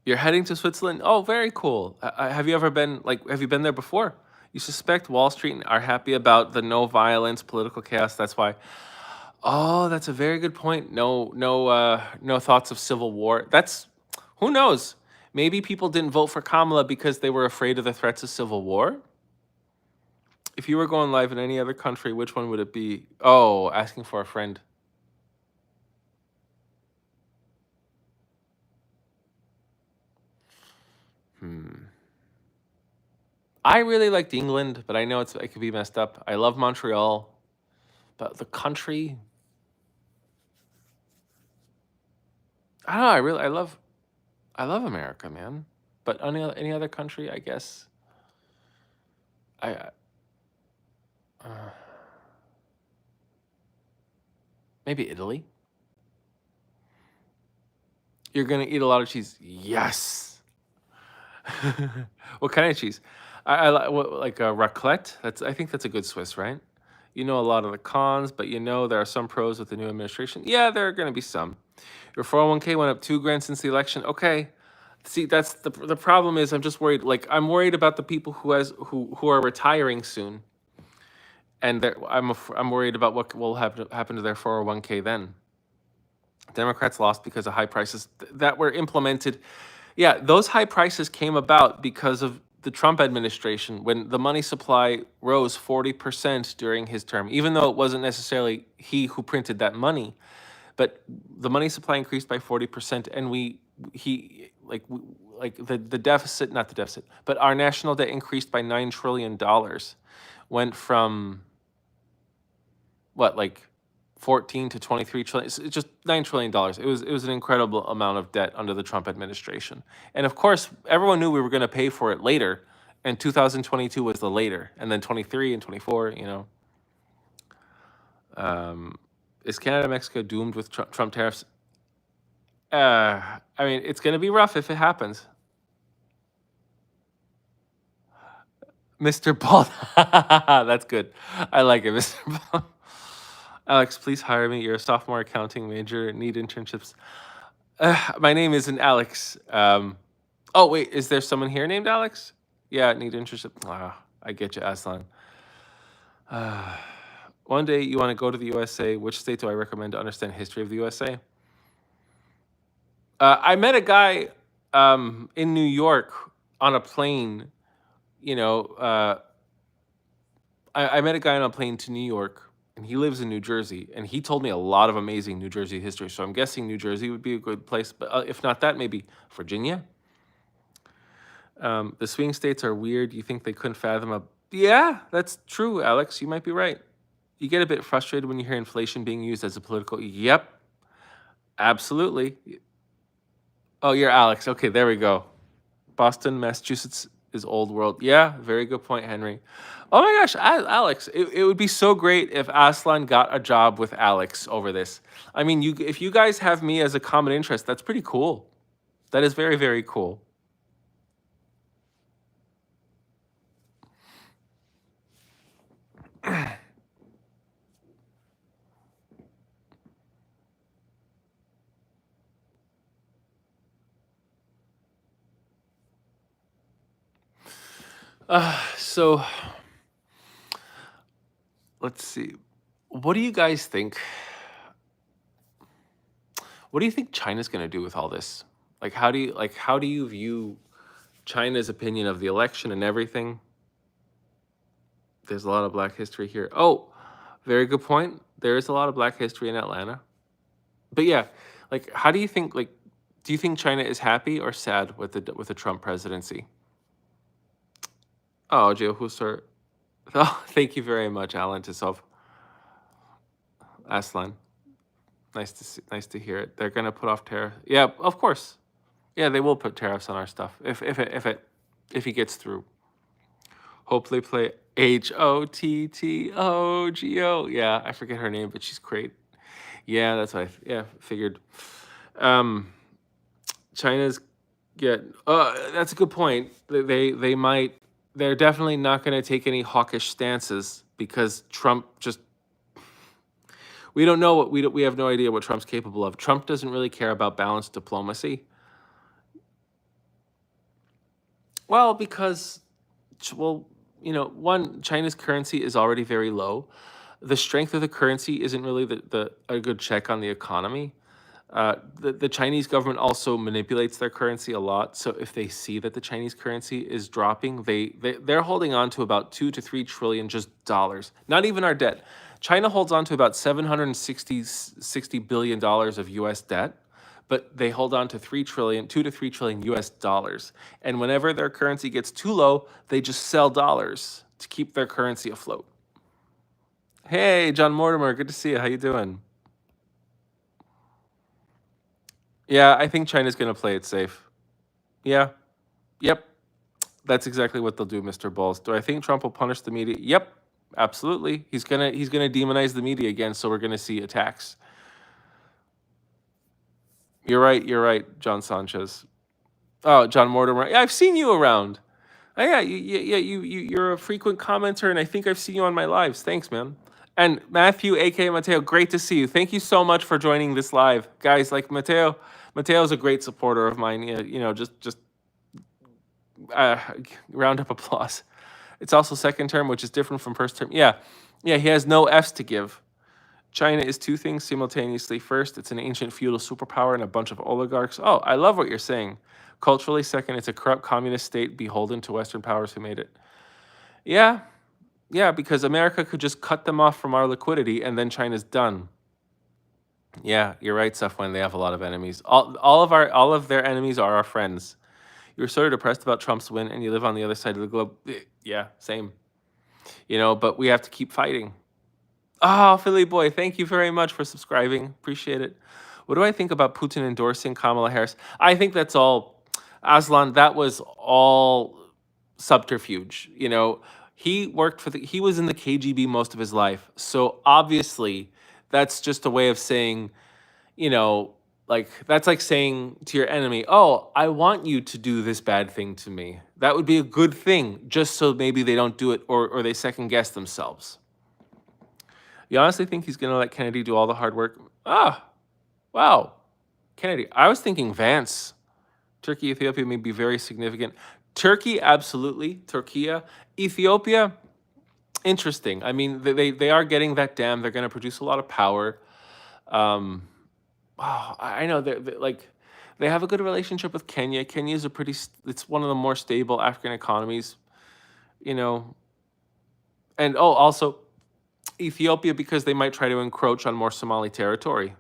You're heading to Switzerland? Oh, very cool. Have you ever been have you been there before? You suspect Wall Street are happy about the no violence, political chaos. That's why. Oh, that's a very good point. No thoughts of civil war. Who knows? Maybe people didn't vote for Kamala because they were afraid of the threats of civil war. If you were going live in any other country, which one would it be? Oh, asking for a friend. I really liked England, but I know it could be messed up. I love Montreal, but the country. I don't know. I love America, man. But any other country, I guess. I maybe Italy. You're gonna eat a lot of cheese. Yes. What kind of cheese? Like a raclette. I think that's a good Swiss, right? You know a lot of the cons, but there are some pros with the new administration. Yeah, there are going to be some. Your 401k went up $2,000 since the election. Okay. See, that's the problem is I'm just worried. Like I'm worried about the people who are retiring soon, and I'm worried about what will happen to their 401k then. Democrats lost because of high prices that were implemented. Yeah, those high prices came about because of the Trump administration when the money supply rose 40% during his term, even though it wasn't necessarily he who printed that money, but the money supply increased by 40%, and the deficit, not the deficit, but our national debt increased by $9 trillion, went from what, like 14 to 23 trillion. It's just $9 trillion. It was an incredible amount of debt under the Trump administration. And of course, everyone knew we were going to pay for it later. And 2022 was the later. And then 23 and 24, Is Canada, Mexico doomed with Trump tariffs? I mean, it's going to be rough if it happens. Mr. Paul. That's good. I like it, Mr. Paul. Alex, please hire me. You're a sophomore accounting major. Need internships. My name isn't Alex. Oh, wait. Is there someone here named Alex? Yeah, need internship. I get you, Aslan. One day you want to go to the USA. Which state do I recommend to understand history of the USA? I met a guy in New York on a plane. I met a guy on a plane to New York, and he lives in New Jersey, and he told me a lot of amazing New Jersey history. So I'm guessing New Jersey would be a good place, but if not that, maybe Virginia. The swing states are weird. You think they couldn't fathom a... Yeah, that's true, Alex. You might be right. You get a bit frustrated when you hear inflation being used as a political... Yep, absolutely. Oh, you're Alex. Okay, there we go. Boston, Massachusetts. is old world. Yeah, very good point, Henry. Oh my gosh, Alex, it would be so great if Aslan got a job with Alex over this. I mean, if you guys have me as a common interest, that's pretty cool. That is very, very cool. So let's see. What do you guys think? What do you think China's going to do with all this? Like, how do you view China's opinion of the election and everything? There's a lot of Black history here. Oh, very good point. There is a lot of Black history in Atlanta. But yeah, like, how do you think? Like, do you think China is happy or sad with the Trump presidency? Oh, Joe Husser. Oh, thank you very much, Alan Tisov. Aslan. Nice to hear it. They're gonna put off tariff. Yeah, of course. Yeah, they will put tariffs on our stuff if he gets through. Hopefully play Hotttogo. Yeah, I forget her name, but she's great. Yeah, that's what I figured. Um, China's that's a good point. They might they're definitely not going to take any hawkish stances because Trump just we don't know what we have no idea what Trump's capable of. Trump doesn't really care about balanced diplomacy. Well, because one, China's currency is already very low. The strength of the currency isn't really a good check on the economy. The Chinese government also manipulates their currency a lot. So if they see that the Chinese currency is dropping, they're holding on to about 2 to 3 trillion just dollars. Not even our debt. China holds on to about $760 billion of U.S. debt, but they hold on to 2 to 3 trillion U.S. dollars. And whenever their currency gets too low, they just sell dollars to keep their currency afloat. Hey, John Mortimer, good to see you. How you doing? Yeah, I think China's going to play it safe. Yeah. Yep. That's exactly what they'll do, Mr. Balls. Do I think Trump will punish the media? Yep. Absolutely. He's gonna demonize the media again, so we're gonna see attacks. You're right, John Sanchez. Oh, John Mortimer. Yeah, I've seen you around. Oh, yeah, you're a frequent commenter, and I think I've seen you on my lives. Thanks, man. And Matthew, aka Mateo, great to see you. Thank you so much for joining this live, guys. Like Mateo's a great supporter of mine. Just round up applause. It's also second term, which is different from first term. Yeah, he has no F's to give. China is two things simultaneously. First, it's an ancient feudal superpower and a bunch of oligarchs. Oh, I love what you're saying. Culturally, second, it's a corrupt communist state beholden to Western powers who made it. Yeah, because America could just cut them off from our liquidity and then China's done. Yeah, you're right, Safwan. They have a lot of enemies. All of their enemies are our friends. You're sort of depressed about Trump's win and you live on the other side of the globe. Yeah, same. But we have to keep fighting. Oh, Philly boy, thank you very much for subscribing. Appreciate it. What do I think about Putin endorsing Kamala Harris? I think that's all, Aslan, that was all subterfuge. He was in the KGB most of his life. So obviously, that's just a way of saying, that's like saying to your enemy, "Oh, I want you to do this bad thing to me." That would be a good thing, just so maybe they don't do it or they second guess themselves. You honestly think he's gonna let Kennedy do all the hard work? Ah, wow. Kennedy. I was thinking Vance. Turkey, Ethiopia may be very significant. Turkey, absolutely. Turkey. Ethiopia, interesting. I mean, they are getting that dam. They're going to produce a lot of power. I know they have a good relationship with Kenya. Kenya is it's one of the more stable African economies, And also Ethiopia, because they might try to encroach on more Somali territory.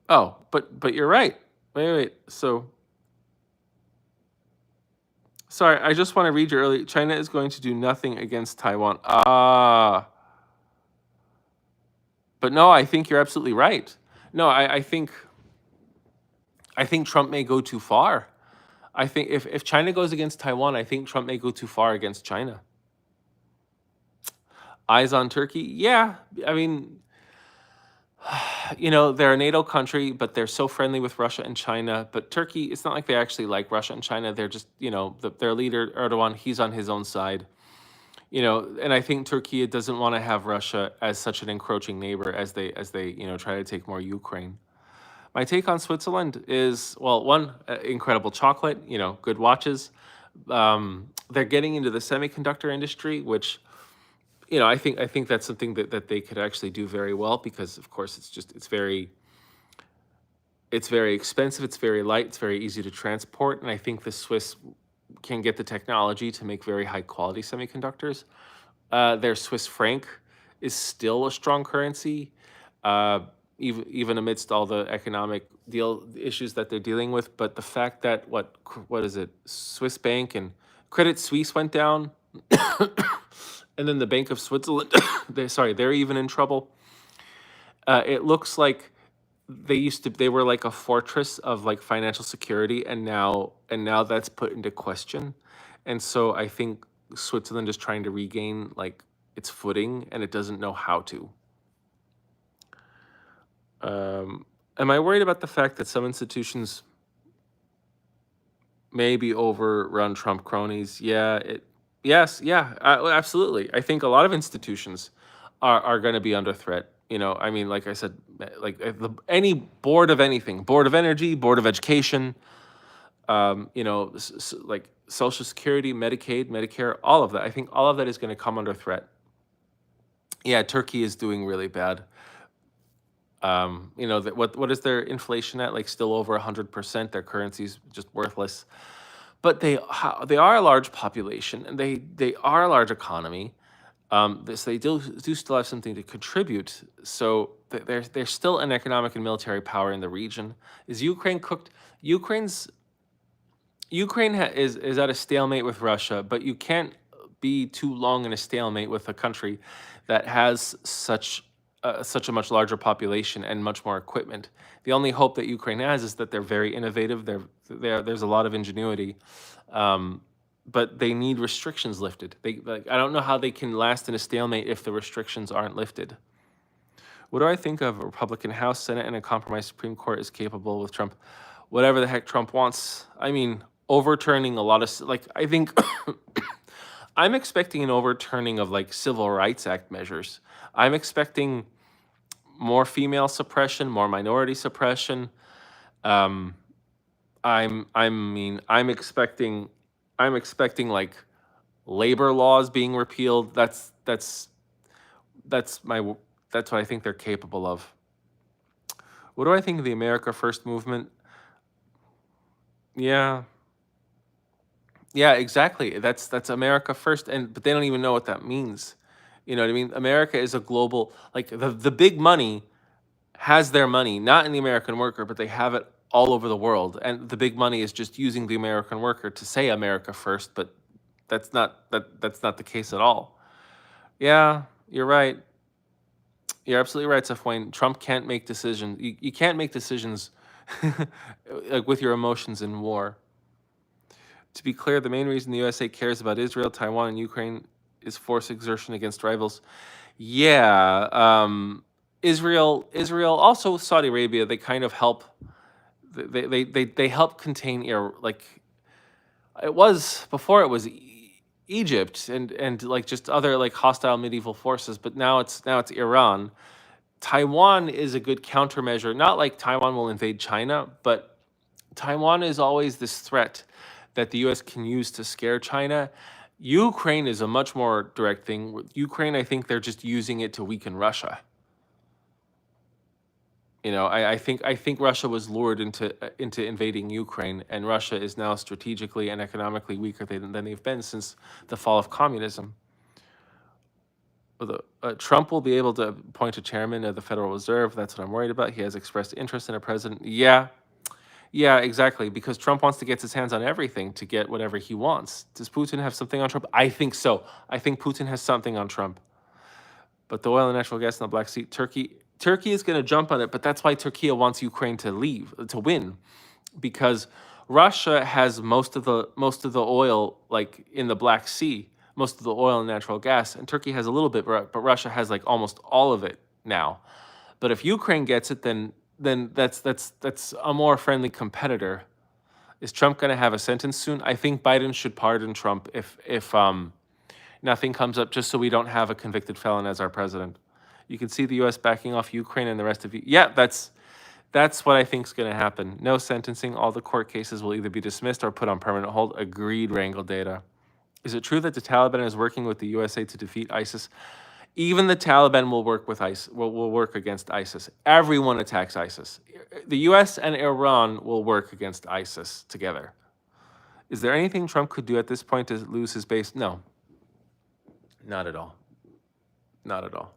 Oh, but you're right. Wait. So, sorry, I just want to read you early. China is going to do nothing against Taiwan. But no, I think you're absolutely right. No, I think I think Trump may go too far. I think if China goes against Taiwan, I think Trump may go too far against China. Eyes on Turkey? Yeah. I mean, they're a NATO country, but they're so friendly with Russia and China. But Turkey, it's not like they actually like Russia and China. They're just, their leader, Erdogan, he's on his own side. And I think Turkey doesn't want to have Russia as such an encroaching neighbor as they try to take more Ukraine. My take on Switzerland is, well, one, incredible chocolate, good watches. They're getting into the semiconductor industry, which I think that's something that they could actually do very well because, of course, it's very expensive, it's very light, it's very easy to transport, and I think the Swiss can get the technology to make very high quality semiconductors. Their Swiss franc is still a strong currency, uh, even amidst all the economic deal issues that they're dealing with. But the fact that what is it, Swiss Bank and Credit Suisse went down, and then the Bank of Switzerland, they're even in trouble. It looks like they were like a fortress of like financial security, and now that's put into question. And so I think Switzerland is trying to regain like its footing, and it doesn't know how to. Am I worried about the fact that some institutions may be overrun Trump cronies? Yes, yeah, absolutely. I think a lot of institutions are going to be under threat. I mean, like I said, like any board of anything, board of energy, board of education, like Social Security, Medicaid, Medicare, all of that. I think all of that is going to come under threat. Yeah, Turkey is doing really bad. What is their inflation at? Like still over 100%. Their currency's just worthless. But they are a large population, and they are a large economy. So they do still have something to contribute. So they're still an economic and military power in the region. Is Ukraine cooked? Ukraine is at a stalemate with Russia, but you can't be too long in a stalemate with a country that has such a much larger population and much more equipment. The only hope that Ukraine has is that they're very innovative. There's a lot of ingenuity, but they need restrictions lifted. I don't know how they can last in a stalemate if the restrictions aren't lifted. What do I think of a Republican House, Senate, and a compromised Supreme Court is capable with Trump? Whatever the heck Trump wants. I mean, overturning a lot of I think I'm expecting an overturning of like Civil Rights Act measures. I'm expecting more female suppression, more minority suppression. Um, I'm expecting like labor laws being repealed. That's my that's what I think they're capable of. What do I think of the America First movement? Yeah, yeah, exactly. That's America first, but they don't even know what that means. You know what I mean? America is a global, like the big money has their money not in the American worker, but they have it all over the world, and the big money is just using the American worker to say America first, but that's not the case at all. Yeah, you're right. You're absolutely right, Safwayne. Trump can't make decisions. You can't make decisions like with your emotions in war. To be clear, the main reason the USA cares about Israel, Taiwan, and Ukraine is force exertion against rivals. Yeah, Israel, also Saudi Arabia. They kind of help. They help contain like it was before. It was Egypt and like just other like hostile medieval forces, but now it's Iran. Taiwan is a good countermeasure. Not like Taiwan will invade China, but Taiwan is always this threat that the US can use to scare China. Ukraine is a much more direct thing. With Ukraine, I think they're just using it to weaken Russia. I think Russia was lured into invading Ukraine, and Russia is now strategically and economically weaker than they've been since the fall of communism. Trump will be able to appoint a chairman of the Federal Reserve. That's what I'm worried about. He has expressed interest in a president. Yeah, exactly. Because Trump wants to get his hands on everything to get whatever he wants. Does Putin have something on Trump? I think so. I think Putin has something on Trump. But the oil and natural gas in the Black Sea, Turkey is going to jump on it. But that's why Turkey wants Ukraine to win, because Russia has most of the oil like in the Black Sea, most of the oil and natural gas, and Turkey has a little bit, but Russia has like almost all of it now. But if Ukraine gets it, then that's a more friendly competitor. Is Trump going to have a sentence soon? I think Biden should pardon Trump if nothing comes up, just so we don't have a convicted felon as our president. You can see the U.S. backing off Ukraine and the rest of you. Yeah, that's what I think is going to happen. No sentencing. All the court cases will either be dismissed or put on permanent hold. Agreed, Wrangle Data. Is it true that the Taliban is working with the USA to defeat ISIS? Even the Taliban will work with ISIS. Will work against ISIS. Everyone attacks ISIS. The U.S. and Iran will work against ISIS together. Is there anything Trump could do at this point to lose his base? No, not at all. Not at all.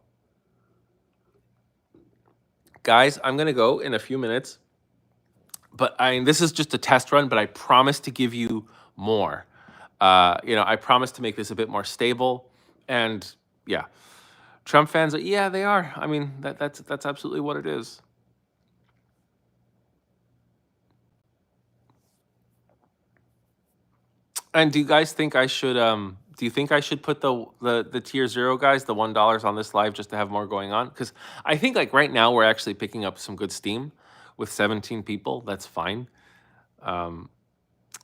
Guys, I'm gonna go in a few minutes, but this is just a test run, but I promise to give you more. I promise to make this a bit more stable, and yeah, Trump fans, yeah, they are. I mean, that's absolutely what it is. And do you guys think I should do you think I should put the tier 0 guys, the $1 on this live just to have more going on? Because I think like right now we're actually picking up some good steam with 17 people. That's fine. Um,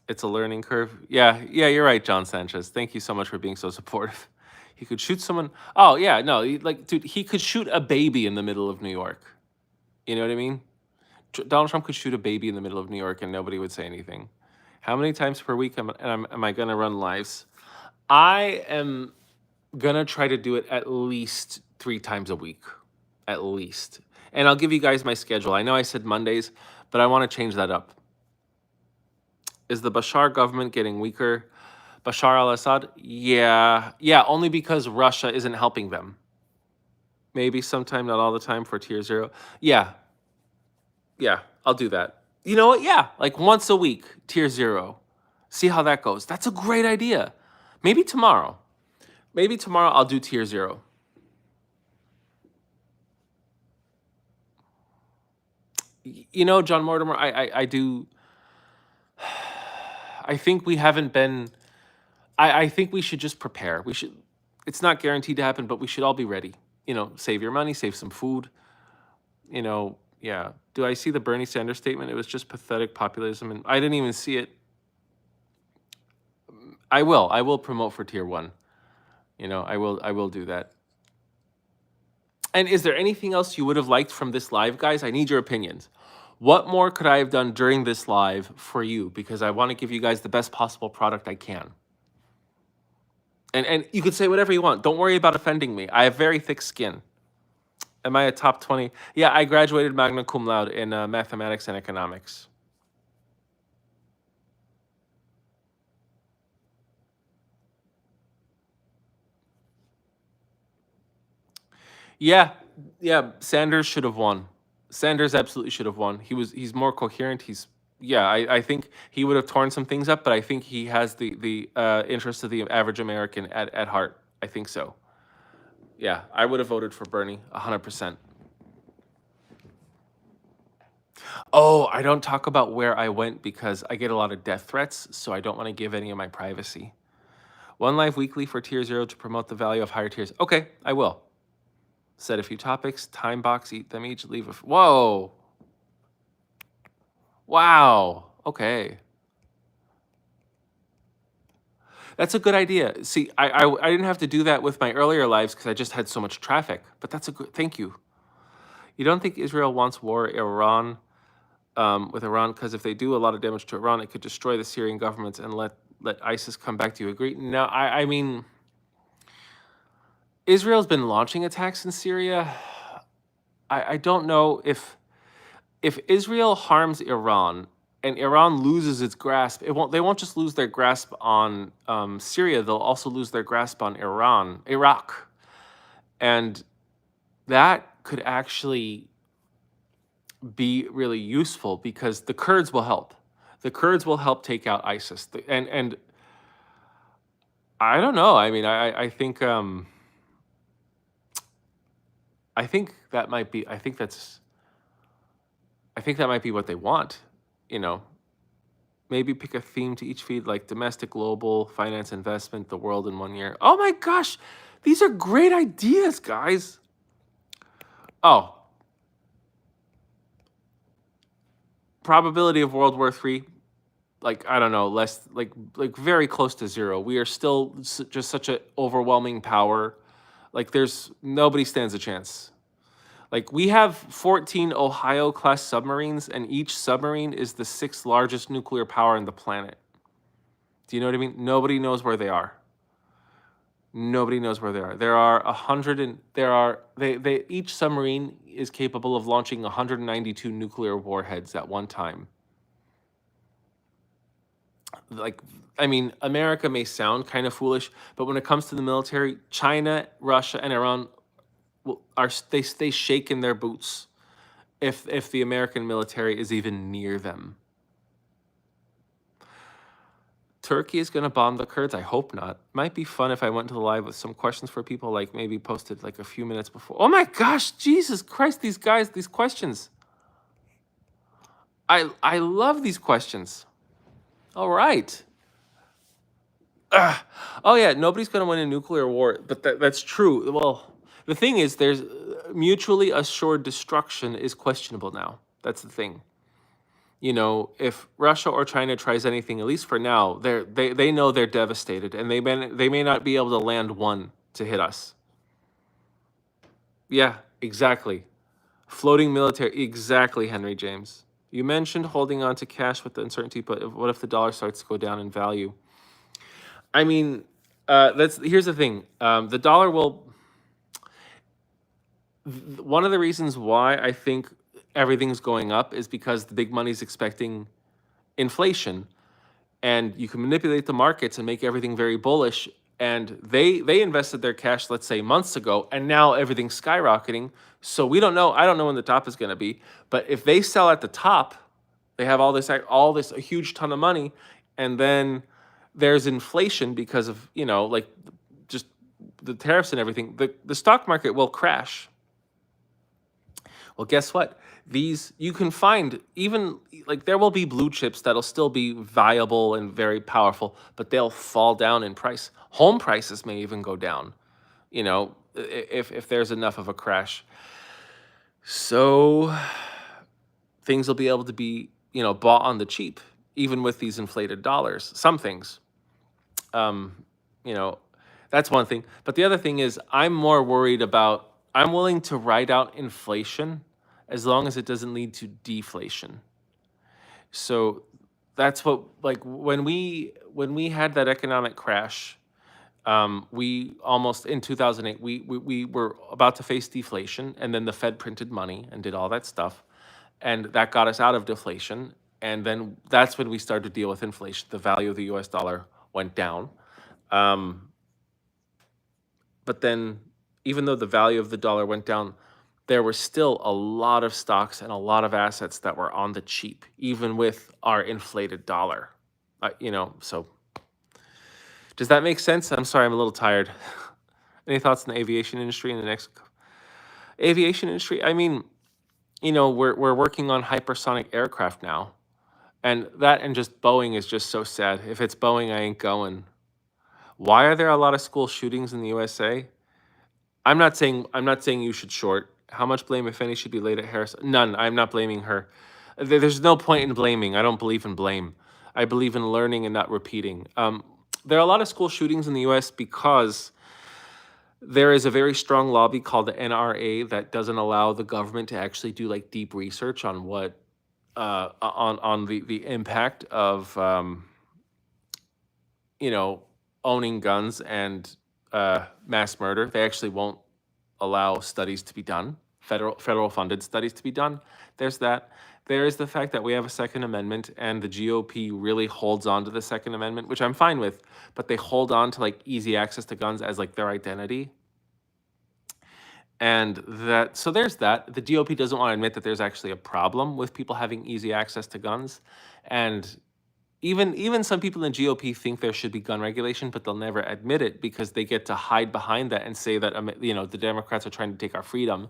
it's a learning curve. Yeah, you're right, John Sanchez. Thank you so much for being so supportive. He could shoot someone. Oh yeah, no, dude, he could shoot a baby in the middle of New York. You know what I mean? Donald Trump could shoot a baby in the middle of New York and nobody would say anything. How many times per week am I going to run lives? I am going to try to do it at least 3 times a week. At least. And I'll give you guys my schedule. I know I said Mondays, but I want to change that up. Is the Bashar government getting weaker? Bashar al-Assad? Yeah, only because Russia isn't helping them. Maybe sometime, not all the time, for tier 0. Yeah, I'll do that. You know what? Yeah, like once a week, tier 0. See how that goes. That's a great idea. Maybe tomorrow. Maybe tomorrow I'll do tier 0. You know, John Mortimer, I do. I think we haven't been. I think we should just prepare. We should. It's not guaranteed to happen, but we should all be ready. Save your money, save some food. Yeah. Do I see the Bernie Sanders statement? It was just pathetic populism, and I didn't even see it. I will promote for tier 1. I will do that. And is there anything else you would have liked from this live, guys? I need your opinions. What more could I have done during this live for you? Because I want to give you guys the best possible product I can. And you could say whatever you want. Don't worry about offending me. I have very thick skin. Am I a top 20? Yeah, I graduated magna cum laude in mathematics and economics. Yeah, Sanders should have won. Sanders absolutely should have won. He's more coherent. I think he would have torn some things up, but I think he has the interest of the average American at heart. I think so. Yeah, I would have voted for Bernie 100%. Oh, I don't talk about where I went because I get a lot of death threats, so I don't want to give any of my privacy. One live weekly for tier 0 to promote the value of higher tiers. Okay, I will. Set a few topics, time box, eat them each, leave whoa. Wow. Okay. That's a good idea. See, I didn't have to do that with my earlier lives because I just had so much traffic. But that's a good. Thank you. You don't think Israel wants war with Iran? Because if they do a lot of damage to Iran, it could destroy the Syrian governments and let ISIS come back. Do you agree? No, I mean, Israel's been launching attacks in Syria. I don't know if Israel harms Iran and Iran loses its grasp, they won't just lose their grasp on Syria, they'll also lose their grasp on Iraq. And that could actually be really useful because the Kurds will help. The Kurds will help take out ISIS. And I don't know. I mean, I think that might be. I think that might be what they want. Maybe pick a theme to each feed, like domestic, global, finance, investment, the world in 1 year. Oh my gosh, these are great ideas, guys. Oh, probability of World War III, like I don't know, less like very close to zero. We are still just such an overwhelming power. Like there's nobody stands a chance. Like we have 14 Ohio class submarines, and each submarine is the sixth largest nuclear power on the planet. Do you know what I mean? Nobody knows where they are. Nobody knows where they are. There are 100 and there are they each submarine is capable of launching 192 nuclear warheads at one time. Like I mean, America may sound kind of foolish, but when it comes to the military, China, Russia, and Iran are they shake in their boots if the American military is even near them. Turkey is going to bomb the Kurds. I hope not. Might be fun if I went to the live with some questions for people, like maybe posted like a few minutes before. Oh my gosh, Jesus Christ, these guys, these questions. I love these questions. All right. Oh yeah, nobody's going to win a nuclear war, but that's true. Well, the thing is, there's mutually assured destruction is questionable now. That's the thing. You know, if Russia or China tries anything, at least for now, they know they're devastated, and they may not be able to land one to hit us. Yeah, exactly. Floating military, exactly, Henry James. You mentioned holding on to cash with the uncertainty, but what if the dollar starts to go down in value? I mean, here's the thing. The dollar will. One of the reasons why I think everything's going up is because the big money's expecting inflation, and you can manipulate the markets and make everything very bullish. And they invested their cash, let's say months ago, and now everything's skyrocketing. So we don't know. I don't know when the top is going to be. But if they sell at the top, they have all this a huge ton of money, and then there's inflation because of like just the tariffs and everything. The stock market will crash. Well, guess what? These you can find even like there will be blue chips that'll still be viable and very powerful, but they'll fall down in price. Home prices may even go down, if there's enough of a crash. So things will be able to be, bought on the cheap, even with these inflated dollars. Some things. You know, that's one thing. But the other thing is I'm more worried about I'm willing to ride out inflation as long as it doesn't lead to deflation. So that's what like when we had that economic crash, we almost in 2008 we were about to face deflation, and then the Fed printed money and did all that stuff, and that got us out of deflation. And then that's when we started to deal with inflation. The value of the U.S. dollar went down, but then even though the value of the dollar went down, there were still a lot of stocks and a lot of assets that were on the cheap, even with our inflated dollar. So does that make sense? I'm sorry, I'm a little tired. Any thoughts on the aviation industry in the next aviation industry? I mean, we're working on hypersonic aircraft now, and just Boeing is just so sad. If it's Boeing, I ain't going. Why are there a lot of school shootings in the USA? I'm not saying you should short. How much blame, if any, should be laid at Harris? None. I'm not blaming her. There's no point in blaming. I don't believe in blame. I believe in learning and not repeating. There are a lot of school shootings in the U.S. because there is a very strong lobby called the NRA that doesn't allow the government to actually do like deep research on what on the impact of owning guns and mass murder. They actually won't allow studies to be done, federal funded studies to be done. There's that. There is the fact that we have a Second Amendment, and the GOP really holds on to the Second Amendment, which I'm fine with, but they hold on to like easy access to guns as like their identity. And so there's that. The GOP doesn't want to admit that there's actually a problem with people having easy access to guns. And even some people in GOP think there should be gun regulation, but they'll never admit it because they get to hide behind that and say that the Democrats are trying to take our freedom.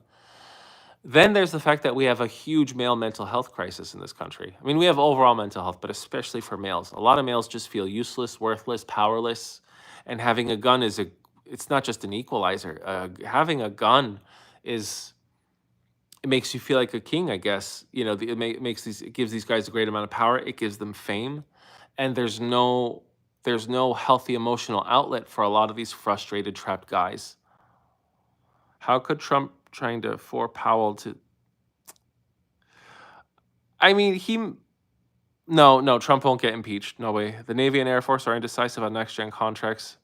Then there's the fact that we have a huge male mental health crisis in this country. I mean, we have overall mental health, but especially for males. A lot of males just feel useless, worthless, powerless, and having a gun is it's not just an equalizer. Having a gun is it makes you feel like a king, I guess. You know, it gives these guys a great amount of power. It gives them fame, and there's no healthy emotional outlet for a lot of these frustrated, trapped guys. How could Trump trying to for Powell to? I mean, no, Trump won't get impeached. No way. The Navy and Air Force are indecisive on next gen contracts.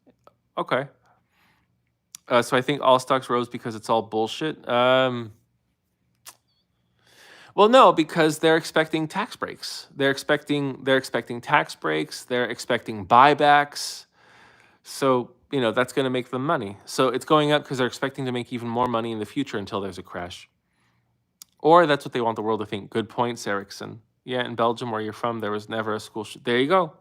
Okay. So I think all stocks rose because it's all bullshit. Well, no, because they're expecting tax breaks. They're expecting tax breaks. They're expecting buybacks. So that's going to make them money. So it's going up because they're expecting to make even more money in the future until there's a crash. Or that's what they want the world to think. Good points, Erickson. Yeah, in Belgium, where you're from, there was never a school. There you go.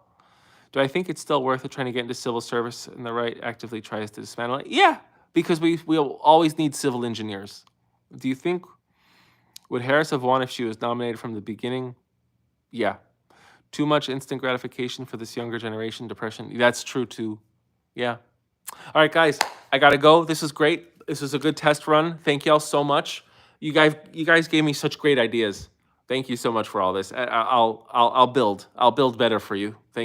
Do I think it's still worth it trying to get into civil service and the right actively tries to dismantle it? Yeah, because we'll always need civil engineers. Do you think, would Harris have won if she was nominated from the beginning? Yeah. Too much instant gratification for this younger generation, depression. That's true too. Yeah. All right, guys, I gotta go. This is great. This is a good test run. Thank y'all so much. You guys gave me such great ideas. Thank you so much for all this. I'll build. I'll build better for you. Thank